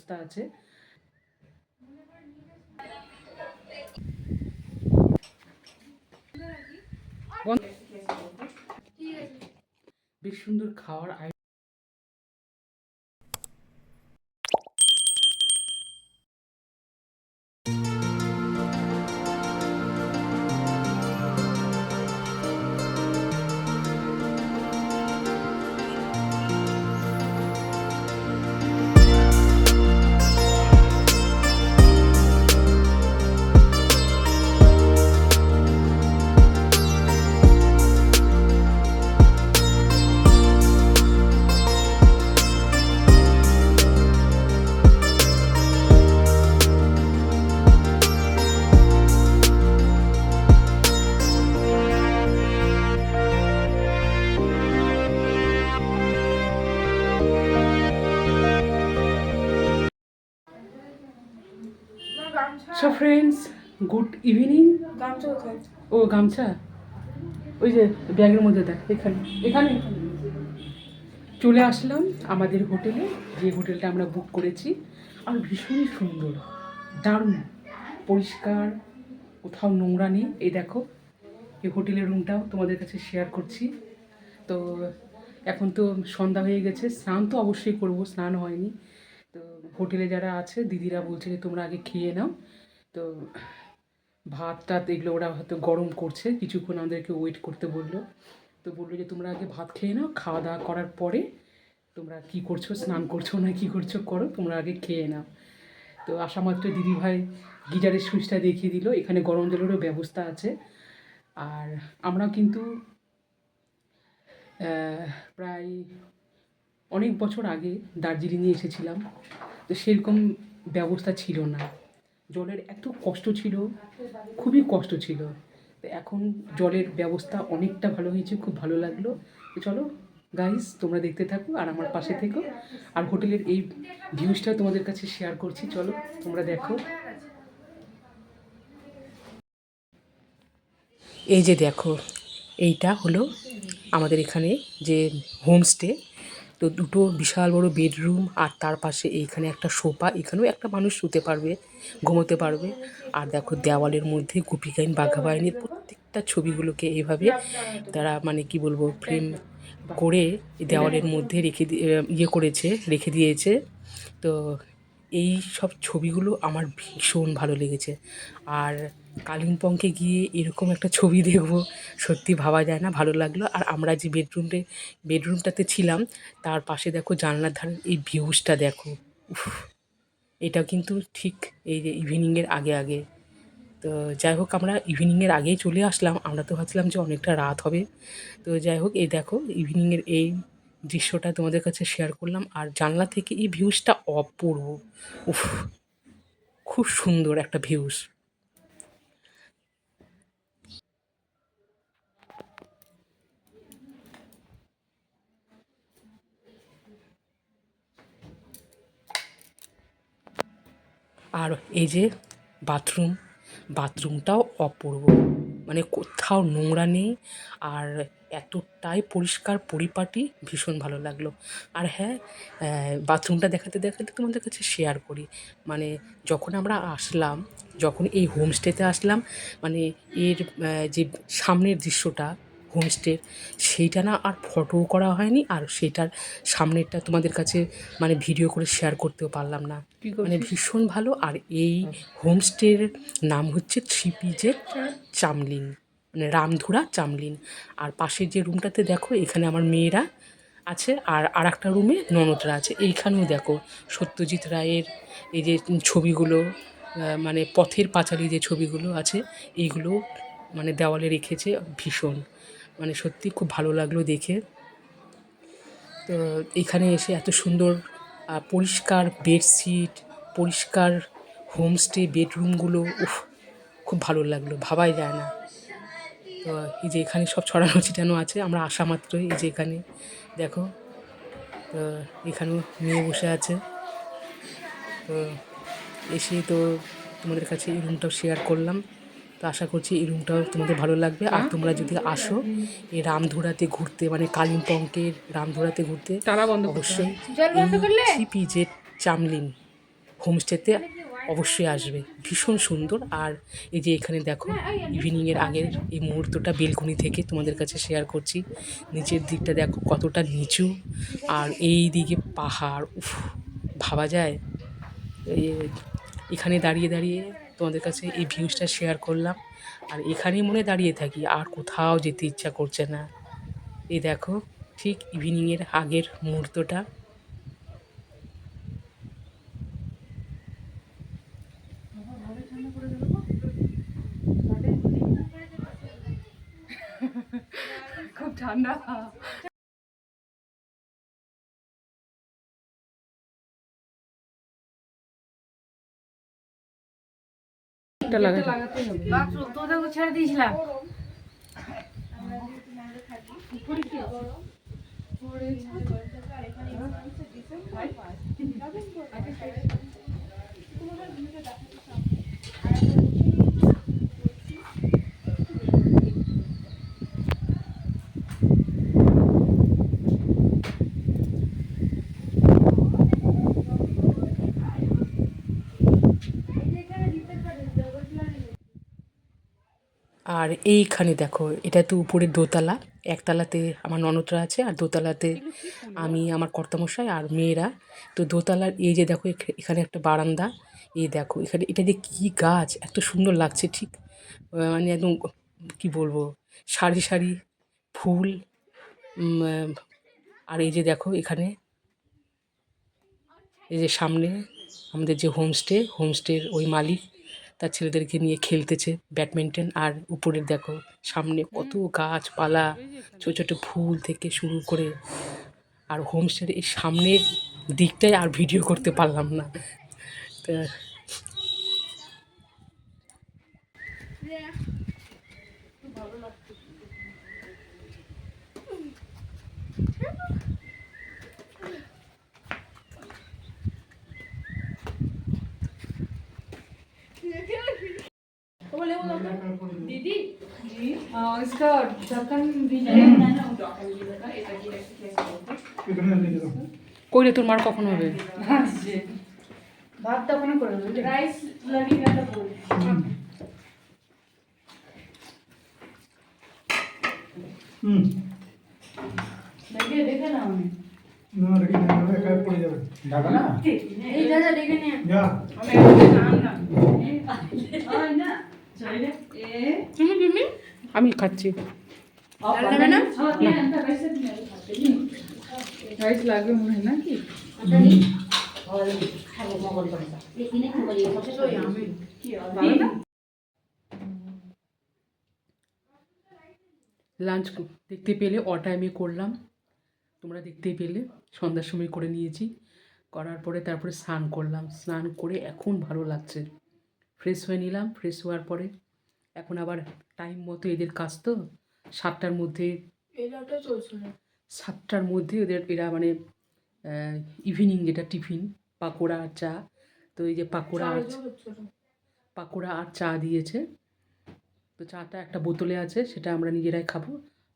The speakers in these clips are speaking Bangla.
ব্যবস্থা আছে। বেশ সুন্দর খাওয়ার সো ফ্রেন্ডস, গুড ইভিনিং। ও গামছা ওই যে ব্যাগের মধ্যে দেখ, এখানে এখানে চলে আসলাম আমাদের হোটেলে, যে হোটেলটা আমরা বুক করেছি। আর ভীষণই সুন্দর, দারুণ পরিষ্কার, কোথাও নোংরা নেই। এই দেখো, এই হোটেলের রুমটাও তোমাদের কাছে শেয়ার করছি। তো এখন তো সন্ধ্যা হয়ে গেছে, স্নান তো অবশ্যই করবো, স্নান হয়নি। তো হোটেলে যারা আছে দিদিরা বলছে যে তোমরা আগে খেয়ে নাও। তো ভাত টাত এগুলো ওরা হয়তো গরম করছে, কিছুক্ষণ আমাদেরকে ওয়েট করতে বললো। তো বললো যে তোমরা আগে ভাত খেয়ে নাও, খাওয়া দাওয়া করার পরে তোমরা কী করছো, স্নান করছো না কী করছো করো, তোমরা আগে খেয়ে নাও। তো আসা মাত্র দিদিভাই গিজারের সুইচটা দেখিয়ে দিল, এখানে গরম জলেরও ব্যবস্থা আছে। আর আমরা কিন্তু প্রায় অনেক বছর আগে দার্জিলিংয়ে এসেছিলাম, তো সেরকম ব্যবস্থা ছিল না, জলের এত কষ্ট ছিল, খুবই কষ্ট ছিল। তো এখন জলের ব্যবস্থা অনেকটা ভালো হয়েছে, খুব ভালো লাগলো। তো চলো গাইস, তোমরা দেখতে থাকো আর আমার পাশে থেকো। আর হোটেলের এই ভিউজটা তোমাদের কাছে শেয়ার করছি, চলো তোমরা দেখো। এই যে দেখো, এইটা হলো আমাদের এখানে যে হোমস্টে। তো দুটো বিশাল বড় বেডরুম, আর তার পাশে এইখানে একটা সোফা, এখানেও একটা মানুষ শুতে পারবে, ঘুমোতে পারবে। আর দেখো দেওয়ালের মধ্যে গোপীগাইন বাঘা বাহিনীর প্রত্যেকটা ছবিগুলোকে এইভাবে তারা মানে কি বলবো ফ্রেম করে দেওয়ালের মধ্যে রেখে দিয়েছে। তো এই সব ছবিগুলো আমার ভীষণ ভালো লেগেছে। আর কালিম্পংকে গিয়ে এরকম একটা ছবি দেখব, সত্যি ভাবা যায় না, ভালো লাগলো। আর আমরা যে বেডরুমটাতে ছিলাম, তার পাশে দেখো জানলার ধারে এই ভিউজটা দেখো, উফ, এটা কিন্তু ঠিক এই যে ইভিনিংয়ের আগে আগে। তো যাই হোক, আমরা ইভিনিংয়ের আগেই চলে আসলাম, আমরা তো ভাবছিলাম যে অনেকটা রাত হবে। তো যাই হোক, এই দেখো ইভিনিংয়ের এই দৃশ্যটা তোমাদের কাছে শেয়ার করলাম। আর জানলা থেকে এই ভিউজটা অপূর্ব, উফ, খুব সুন্দর একটা ভিউজ। আর এই যে বাথরুমটাও অপূর্ব, মানে কোথাও নোংরা নেই, আর এতটাই পরিষ্কার পরিপাটি, ভীষণ ভালো লাগলো। আর হ্যাঁ, বাথরুমটা দেখাতে দেখাতে তোমাদের কাছে শেয়ার করি। মানে যখন এই হোমস্টেতে আসলাম, মানে এর যে সামনের দৃশ্যটা হোমস্টের, সেইটা না আর ফটোও করা হয়নি, আর সেটার সামনেরটা তোমাদের কাছে মানে ভিডিও করে শেয়ার করতেও পারলাম না। মানে ভীষণ ভালো। আর এই হোমস্টের নাম হচ্ছে 3PZ চামলিন, মানে রামধুরা চামলিন। আর পাশের যে রুমটাতে দেখো, এখানে আমার মেয়েরা আছে, আর একটা রুমে ননদরা আছে। এইখানেও দেখো সত্যজিৎ রায়ের এই যে ছবিগুলো, মানে পথের পাঁচালী যে ছবিগুলো আছে, এইগুলো মানে দেওয়ালে রেখেছে, ভীষণ মানে সত্যি খুব ভালো লাগলো দেখে। তো এখানে এসে এত সুন্দর পরিষ্কার বেডশিট, পরিষ্কার হোমস্টে বেডরুমগুলো, উফ, খুব ভালো লাগলো, ভাবাই যায় না। তো এই যে এখানে সব ছড়ানো ছিটানো আছে, আমরা আসা মাত্রই এই যে এখানে দেখো, তো এখানেও মেয়ে বসে আছে। তো এসে তো তোমাদের কাছে এই রুমটাও শেয়ার করলাম। তো আশা করছি এই রুমটাও তোমাদের ভালো লাগবে। আর তোমরা যদি আসো এই রামধুরাতে ঘুরতে, মানে কালিম্পংয়ের রামধুরাতে ঘুরতে, অবশ্যই এই 3PZ চামলিন হোমস্টেতে অবশ্যই আসবে, ভীষণ সুন্দর। আর এই যে এখানে দেখো ইভিনিংয়ের আগের এই মুহূর্তটা বেলকনি থেকে তোমাদের কাছে শেয়ার করছি। নিচের দিকটা দেখো কতটা নিচু, আর এই দিকে পাহাড়, উফ, ভাবা যায়। এখানে দাঁড়িয়ে দাঁড়িয়ে তোমাদের কাছে এই ভিউজটা শেয়ার করলাম, আর এখানেই মনে দাঁড়িয়ে থাকি, আর কোথাও যেতে ইচ্ছা করছে না। এই দেখো ঠিক ইভিনিংয়ের আগের মুহূর্তটা। খুব ঠান্ডা। লাগাতে হবে। তোদেরকে ছেড়ে দিয়েছিলাম। আর এইখানে দেখো এটা তো উপরে দোতলা, একতলাতে আমার ননদরা আছে আর দোতলাতে আমি, আমার কর্তামশাই আর মেয়েরা। তো দোতলার এই যে দেখো এখানে একটা বারান্দা, এই দেখো এখানে এটা যে কী গাছ এত সুন্দর লাগছে, ঠিক মানে একদম কী বলবো, সারি সারি ফুল। আর এই যে দেখো এখানে এই যে সামনে আমাদের যে হোমস্টের ওই মালিক তার ছেলেদেরকে নিয়ে খেলতেছে ব্যাডমিন্টন। আর উপরের দেখো সামনে কত গাছপালা, ছোটো ছোটো ফুল থেকে শুরু করে। আর হোমস্টের এই সামনের দিকটাই আর ভিডিও করতে পারলাম না। তা दीदी इसका ढक्कन दीजिए। কইলে তোর মার কখন হবে? ভাত তখন করে দেবো, রাইস লাগিয়ে গেলে বল। দেখে দেখে না আমি না রেখে না একা পড়ে যাবে ঢাকা না এই যা দেখে নিয়ে যা আমি একটা আনলাম আয় না চাইলে এ তুমি আমি খাচ্ছি। লাগবে না না রাইস লাগবে মনে হয় নাকি লাঞ্চ দেখতে পেলে টাইমে করলাম, তোমরা দেখতেই পেলে সন্ধ্যার সময় করে নিয়েছি। করার পরে তারপরে স্নান করলাম, স্নান করে এখন ভালো লাগছে, ফ্রেশ হয়ে নিলাম। ফ্রেশ হওয়ার পরে এখন আবার টাইম মতো এদের কাজ তো 7টার মধ্যে, 7টার মধ্যে এরা মানে ইভিনিং যেটা টিফিন পাকোড়া আর চা। তো এই যে পাকোড়া আর চা দিয়েছে, তো চাটা একটা বোতলে আছে, সেটা আমরা নিজেরাই খাবো।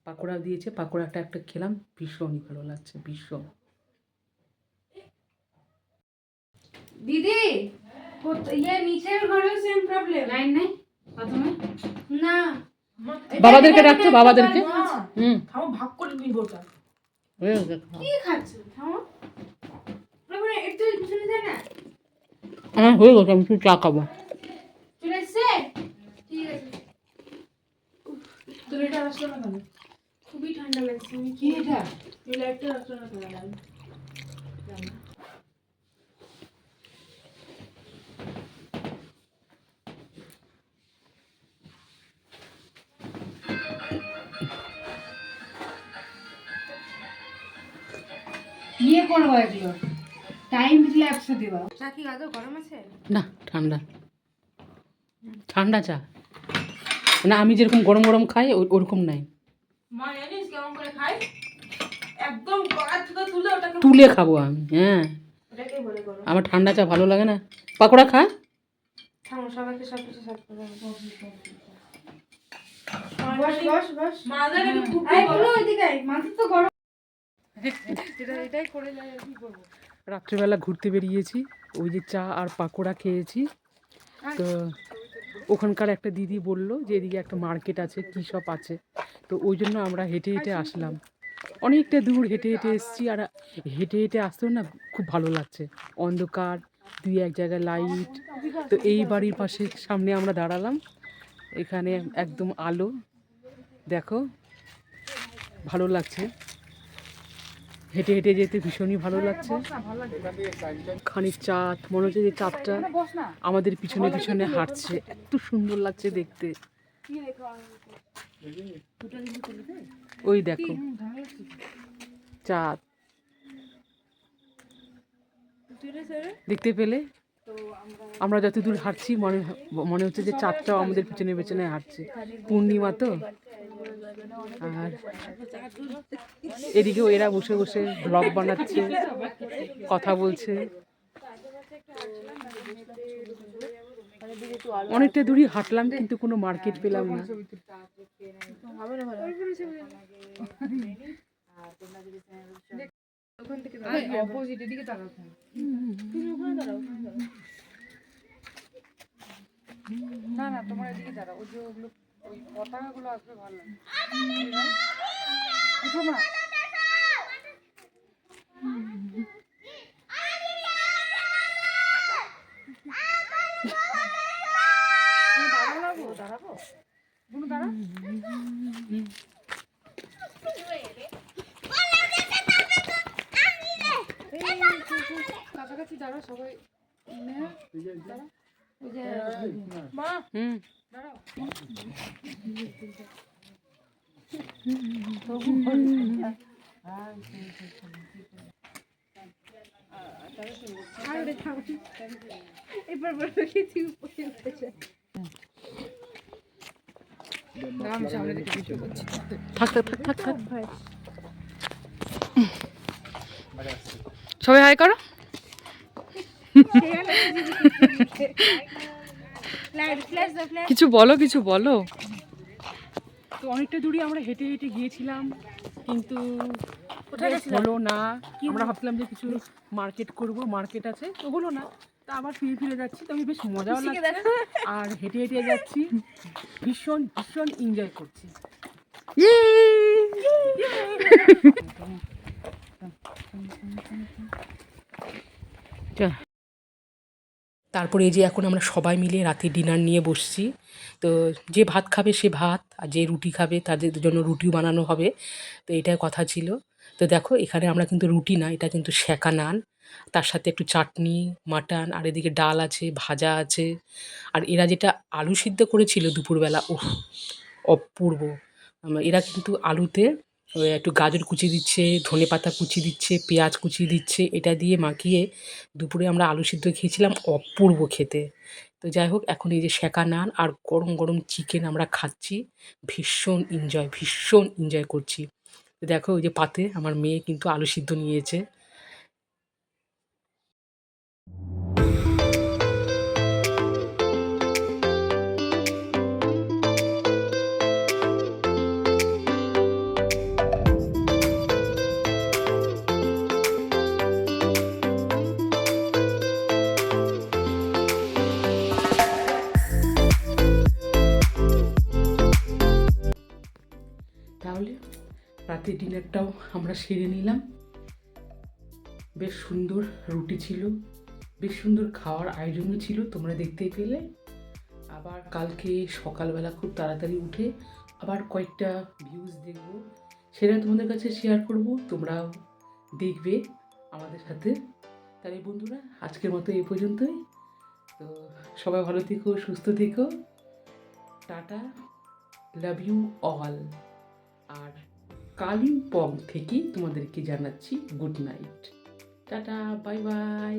পাকোড়া দিয়েছে, পাকোড়াটা একটা খেলাম, ভীষণই ভালো লাগছে, ভীষণ। दीदी ये नीचे घरों सेम प्रॉब्लम लाइन नहीं প্রথমে না বাবাদেরকে ডাকছো, বাবাদেরকে। থামো ভাগ করে নিব ওটা কি খাচ্ছ থামো প্রভু একটু পিছনে যা না হ্যাঁ হয়ে গেছে, আমি শুধু চা খাবো। চলে এসছে ঠিক আছে তুমি এটা আসলো না কেন খুবই ঠান্ডা লাগছে আমি কি এটা এই লাইটটা আসলো না কেন নিয়ে করবো এগুলো টাইম দিলে 100 দিবা চা কি আদৌ গরম আছে না ঠান্ডা, ঠান্ডা চা না, আমি যেরকম গরম গরম খাই ওরকম নাই। মা জানিস কেমন করে খাই একদম কড়া থেকে তুলে ওটাকে তুলে খাবো আমি, হ্যাঁ। ওটাকে বলে গরম আমার ঠান্ডা চা ভালো লাগে না। পাকোড়া খা, থামো সবাইকে সব কিছু সাথ করে বস বস বস মাদার একটু খুব এই বলো এদিকে আয় মাথা তো গরম এটা এটাই করে যায় কি করব রাত্রেবেলা ঘুরতে বেরিয়েছি, ওই যে চা আর পাকোড়া খেয়েছি। তো ওখানকার একটা দিদি বলল যে এদিকে একটা মার্কেট আছে, কী সব আছে, তো ওই জন্য আমরা হেঁটে হেঁটে আসলাম। অনেকটা দূর হেঁটে হেঁটে এসেছি, আর হেঁটে হেঁটে আসতেও না খুব ভালো লাগছে। অন্ধকার, দুই এক জায়গায় লাইট। তো এই বাড়ির পাশে সামনে আমরা দাঁড়ালাম, এখানে একদম আলো, দেখো ভালো লাগছে। হেঁটে হেঁটে যেতে ভীষণই ভালো লাগছে। খানিক চাঁদ, মনে হচ্ছে যে চাঁদটা আমাদের পিছনে পিছনে হাঁটছে, এত সুন্দর লাগছে দেখতে। ওই দেখো চাঁদ, দেখতে পেলে? আমরা যত দূর হাঁটছি মনে হচ্ছে যে চাঁদটাও আমাদের পিছনে পিছনে হাঁটছে। পূর্ণিমা তো। আর এদিকেও এরা বসে বসে ব্লগ বানাচ্ছে, কথা বলছে। অনেকটা দূরই হাঁটলাম কিন্তু কোনো মার্কেট পেলাম না। না না, তোমার এদিকে দাঁড়াও, ওই যে ওগুলো ওই পতাকাগুলো আসবে ভালো লাগে। উঠো না। দাঁড়াবো দাঁড়াবো বুনু, দাঁড়া। কাছাকাছি দাঁড়া সবাই। দাঁড়া, ওই যে মা দাঁড়াও। এবার বলবো কিছু নাম সামনে থেকে ভিডিও করছি। থাক থাক থাক থাক থাক। সবাই হাই করো। কিছু বলো, কিছু বলো। তো অনেকটা দূরে আমরা হেঁটে হেঁটে গিয়েছিলাম, কিন্তু হলো না। আমরা ভাবছিলাম যে কিছু মার্কেট করব, মার্কেট আছে, তো হলো না। তা আবার ফিরে ফিরে যাচ্ছি, তো আমি বেশ মজাও লাগছে। আর হেঁটে হেঁটে যাচ্ছি, ভীষণ ভীষণ এনজয় করছি। তারপরে এই যে এখন আমরা সবাই মিলে রাতে ডিনার নিয়ে বসছি। তো যে ভাত খাবে সে ভাত, আর যে রুটি খাবে তাদের জন্য রুটিও বানানো হবে। তো এটাই কথা ছিল। তো দেখো এখানে আমরা কিন্তু রুটি না, এটা কিন্তু সেঁকা নান, তার সাথে একটু চাটনি, মাটন, আর এদিকে ডাল আছে, ভাজা আছে। আর এরা যেটা আলু সিদ্ধ করেছিল দুপুরবেলা, ওহ অপূর্ব। এরা কিন্তু আলুতে একটু গাজর কুচি দিচ্ছে, ধনেপাতা কুচি দিচ্ছে, পেঁয়াজ কুচি দিচ্ছে, এটা দিয়ে মাখিয়ে দুপুরে আমরা আলু সিদ্ধ খেয়েছিলাম, অপূর্ব খেতে। তো যাই হোক, এখন এই যে সেঁকা নান আর গরম গরম চিকেন আমরা খাচ্ছি, ভীষণ এনজয় করছি। তো দেখো ওই যে পাতে আমার মেয়ে কিন্তু আলু সিদ্ধ নিয়েছে। তাহলে রাতের ডিনারটাও আমরা সেরে নিলাম। বেশ সুন্দর রুটি ছিল, বেশ সুন্দর খাওয়ার আয়োজনও ছিল, তোমরা দেখতেই পেলে। আবার কালকে সকালবেলা খুব তাড়াতাড়ি উঠে আবার কয়েকটা ভিউজ দেখব, সেটা তোমাদের কাছে শেয়ার করব, তোমরাও দেখবে আমাদের সাথে। তাহলে বন্ধুরা, আজকের মতো এই পর্যন্তই। তো সবাই ভালো থেকো, সুস্থ থেকো, টাটা, লাভ ইউ অল। আর কালিম্পং থেকে তোমাদেরকে জানাচ্ছি good night, tata, bye bye.